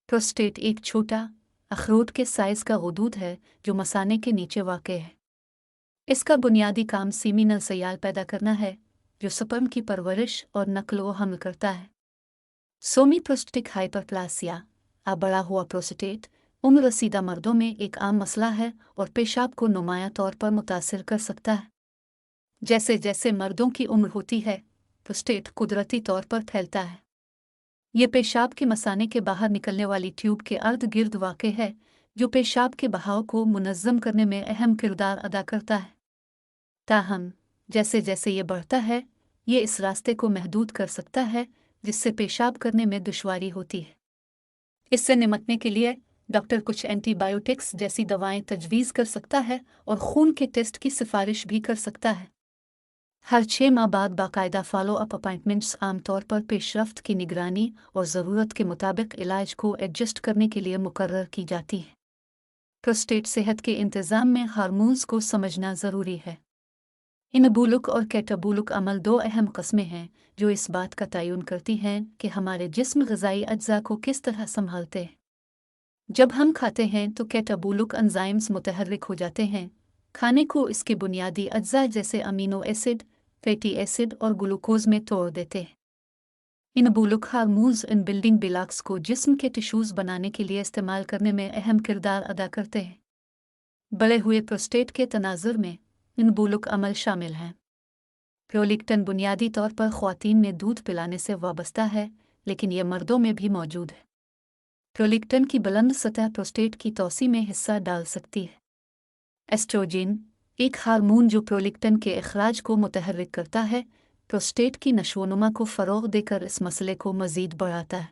Prostate एक छोटा, अखरोट के साइज का गुदूद है जो मसाने के नीचे वाक़ है। इसका बुनियादी काम सीमिनल सयाल पैदा करना है जो स्पर्म की परवरिश और नक्ल व हमल करता है। सोमी प्रोस्टेटिक हाइपरप्लासिया या बड़ा हुआ प्रोस्टेट उम्र रसीदा मर्दों में एक आम मसला है और पेशाब को नुमाया तौर पर मुतासिर कर सकता है। जैसे जैसे मर्दों की उम्र होती है, प्रोस्टेट कुदरती तौर पर फैलता है। ये पेशाब के मसाने के बाहर निकलने वाली ट्यूब के अर्ध गिर्द वाक़ है जो पेशाब के बहाव को मुनज़्ज़म करने में अहम किरदार अदा करता है। ताहम जैसे जैसे ये बढ़ता है, ये इस रास्ते को महदूद कर सकता है जिससे पेशाब करने में दुश्वारी होती है। इससे निमटने के लिए डॉक्टर कुछ एंटीबायोटिक्स जैसी दवाएं तजवीज़ कर सकता है और खून के टेस्ट की सिफारिश भी कर सकता है। हर 6 माह बाद बाकायदा फॉलो अप अपॉइंटमेंट्स आमतौर पर पेशरफ्त की निगरानी और ज़रूरत के मुताबिक इलाज को एडजस्ट करने के लिए मुकर्रर की जाती है। प्रोस्टेट सेहत के इंतज़ाम में हार्मोन्स को समझना ज़रूरी है। इनबुलुक और कैटाबुलुक अमल दो अहम कस्में हैं जो इस बात का तयन करती हैं कि हमारे जिस्म ग़िज़ाई अज्जा को किस तरह संभालते हैं। जब हम खाते हैं तो कैटाबुलुक एंजाइम्स मुतहर्रिक हो जाते हैं, खाने को इसके बुनियादी अज्जा जैसे अमीनो एसिड, फैटी एसिड और ग्लूकोज में तोड़ देते हैं। इनबुलुक हार्मोन्स इन बिल्डिंग ब्लॉक्स को जिस्म के टिश्यूज़ बनाने के लिए इस्तेमाल करने में अहम किरदार अदा करते हैं। बढ़े हुए प्रोस्टेट के तनाजुर में इनबुलुक अमल शामिल हैं। प्रोलिक्टन बुनियादी तौर पर ख़्वातीन में दूध पिलाने से वाबस्ता है, लेकिन यह मर्दों में भी मौजूद है। प्रोलिक्टन की बुलंद सतह प्रोस्टेट की तौसी में हिस्सा डाल सकती है। एस्ट्रोजन एक हार्मोन जो प्रोलिक्टन के अखराज को मुतहर्रिक करता है, प्रोस्टेट की नशोनुमा को फ़रोग़ देकर इस मसले को मज़ीद बढ़ाता है।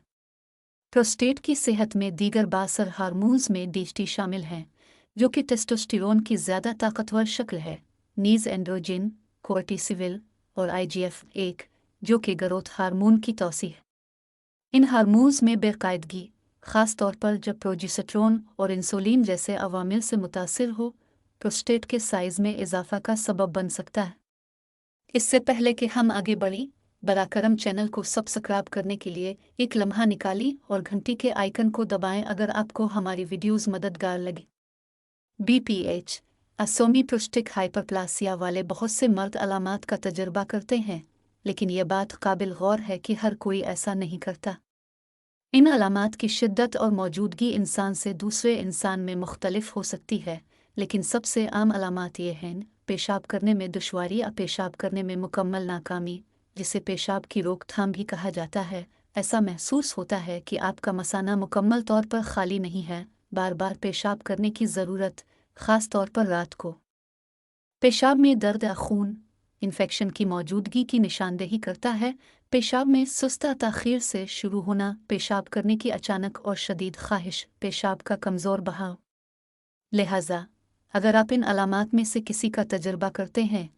प्रोस्टेट की सेहत में दीगर बासर हार्मोन्स में डीएचटी शामिल हैं, जो कि टेस्टोस्टेरोन की ज़्यादा ताकतवर शक्ल है, नीज़ एंड्रोजन, कोर्टिसोल और IGF-1 जो कि ग्रोथ हार्मोन की तौसी है। इन हार्मोन्स में बेकायदगी, ख़ास तौर पर जब प्रोजेस्टेरोन और इंसुलिन जैसे अवामिल से मुतासिर हो, प्रोस्टेट के साइज़ में इजाफा का सबब बन सकता है। इससे पहले कि हम आगे बढ़ें, बराकरम चैनल को सब्सक्राइब करने के लिए एक लम्हा निकाली और घंटी के आइकन को दबाएं अगर आपको हमारी वीडियोस मददगार लगे। BPH असोमी प्रोस्टेटिक हाइपरप्लासिया वाले बहुत से मर्द अलामात का तजर्बा करते हैं, लेकिन यह बात काबिल गौर है कि हर कोई ऐसा नहीं करता। इन अलामात की शिद्दत और मौजूदगी इंसान से दूसरे इंसान में मुख्तलिफ हो सकती है, लेकिन सबसे आम अलामात ये हैं: पेशाब करने में दुश्वारी या पेशाब करने में मुकम्मल नाकामी, जिसे पेशाब की रोकथाम भी कहा जाता है। ऐसा महसूस होता है कि आपका मसाना मुकम्मल तौर पर खाली नहीं है, बार बार पेशाब करने की ज़रूरत, ख़ास तौर पर रात को। पेशाब में दर्द या खून इन्फेक्शन की मौजूदगी की निशानदेही करता है। पेशाब में सुस्ता ताख़ीर से शुरू होना, पेशाब करने की अचानक और शदीद ख्वाहिश, पेशाब का कमज़ोर बहाव। लिहाजा अगर आप इन अलामात में से किसी का तजर्बा करते हैं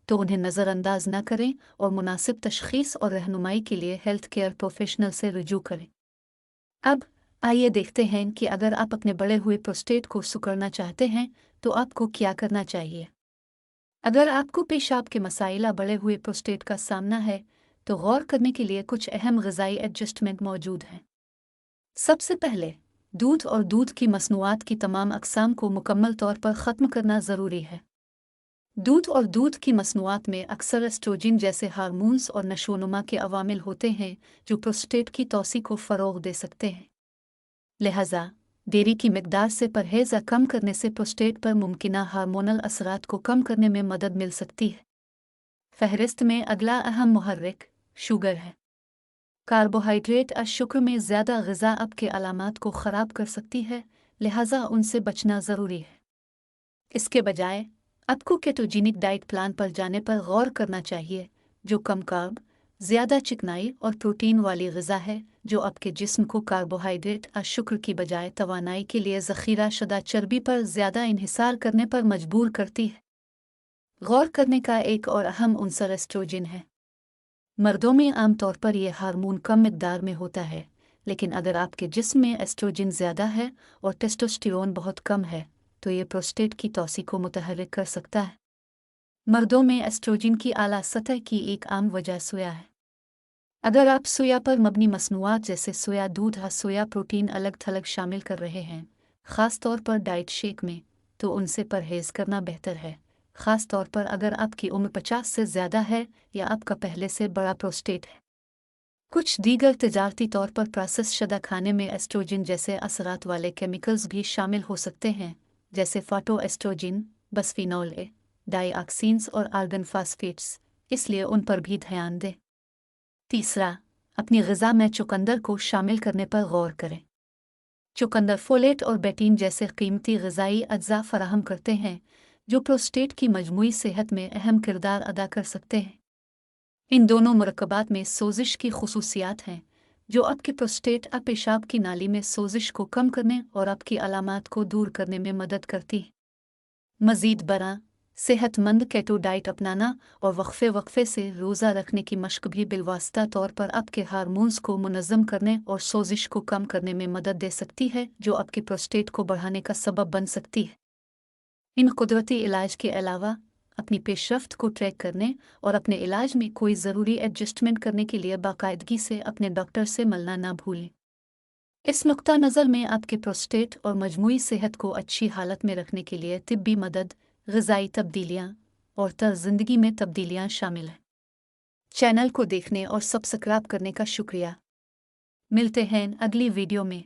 तो उन्हें नज़रअंदाज न करें और मुनासिब तशख़ीस और रहनुमाई के लिए हेल्थ केयर प्रोफेशनल से रुजू करें। अब आइए देखते हैं कि अगर आप अपने बढ़े हुए प्रोस्टेट को सुकड़ना चाहते हैं तो आपको क्या करना चाहिए। अगर आपको पेशाब के मसाइल या बढ़े हुए प्रोस्टेट का सामना है तो गौर करने के लिए कुछ अहम ग़िज़ाई एडजस्टमेंट मौजूद हैं। सबसे पहले, दूध और दूध की मसनूआत की तमाम अक़साम को मुकम्मल तौर पर ख़त्म करना ज़रूरी है। दूध और दूध की मसनूआत में अक्सर एस्ट्रोजन जैसे हार्मोन्स और नशोनुमा के अवामिल होते हैं जो प्रोस्टेट की तौसी को फ़रोग़ दे सकते हैं। लिहाजा डेयरी की मिक़दार से परहेज़ या कम करने से प्रोस्टेट पर मुमकिना हार्मोनल असरात को कम करने में मदद मिल सकती है। फ़हरिस्त में अगला अहम मुहर्रिक शुगर है। कार्बोहाइड्रेट और शुगर में ज़्यादा ग़िज़ा अब के अलामात को ख़राब कर सकती है, लिहाजा उनसे बचना ज़रूरी है। इसके बजाय आपको केटोजेनिक डाइट प्लान पर जाने पर गौर करना चाहिए, जो कम कार्ब, ज़्यादा चिकनाई और प्रोटीन वाली ग़िज़ा है, जो आपके जिस्म को कार्बोहाइड्रेट और शुगर की बजाय तवानाई के लिए ज़ख़ीरा शुदा चर्बी पर ज़्यादा इन्हिसार करने पर मजबूर करती है। गौर करने का एक और अहम उन्सर एस्ट्रोजन है। मर्दों में आमतौर पर यह हार्मोन कम मिक़दार में होता है, लेकिन अगर आपके जिस्म में एस्ट्रोजन ज़्यादा है और टेस्टोस्टेरोन बहुत कम है तो ये प्रोस्टेट की तौसी को मुतहर्रिक कर सकता है। मर्दों में एस्ट्रोजन की आला सतह की एक आम वजह सोया है। अगर आप सोया पर मबनी मसनूआत जैसे सोया दूध या सोया प्रोटीन अलग थलग शामिल कर रहे हैं, ख़ास तौर पर डाइट शेक में, तो उनसे परहेज़ करना बेहतर है, ख़ास तौर पर अगर आपकी उम्र 50 से ज़्यादा है या आपका पहले से बड़ा प्रोस्टेट है। कुछ दीगर तिजारती तौर पर प्रोसेस शुदा खाने में एस्ट्रोजन जैसे असरात वाले केमिकल्स भी शामिल हो सकते हैं, जैसे फाटोएस्ट्रोजन, बसफिनोल ए, डाईऑक्सीन्स और आर्गन फास्फेट्स, इसलिए उन पर भी ध्यान दें। तीसरा, अपनी ग़िज़ा में चुकंदर को शामिल करने पर गौर करें। चुकंदर फोलेट और बेटीन जैसे कीमती ग़िज़ाई अज्जा फराहम करते हैं, जो प्रोस्टेट की मजमूई सेहत में अहम किरदार अदा कर सकते हैं। इन दोनों मरकबात में सोजिश की खुसूसियात हैं, जो आपके प्रोस्टेट और पेशाब की नाली में सोजिश को कम करने और आपकी अलामात को दूर करने में मदद करती हैं। मज़ीद बरा सेहतमंद केटो डाइट अपनाना और वक्फे से रोज़ा रखने की मश्क भी बिलवास्ता तौर पर आपके हार्मोन्स को मुनज़्ज़म करने और सोजिश को कम करने में मदद दे सकती है, जो आपके प्रोस्टेट को बढ़ाने का सबब बन सकती है। इन कुदरती इलाज के अलावा अपनी पेशरफ्त को ट्रैक करने और अपने इलाज में कोई ज़रूरी एडजस्टमेंट करने के लिए बाकायदगी से अपने डॉक्टर से मिलना ना भूलें। इस नुक्ता नज़र में आपके प्रोस्टेट और मजमूई सेहत को अच्छी हालत में रखने के लिए तिब्बी मदद, ग़िज़ाई तब्दीलियाँ और तर्ज़ ज़िंदगी में तब्दीलियाँ शामिल हैं। चैनल को देखने और सब्सक्राइब करने का शुक्रिया। मिलते हैं अगली वीडियो में।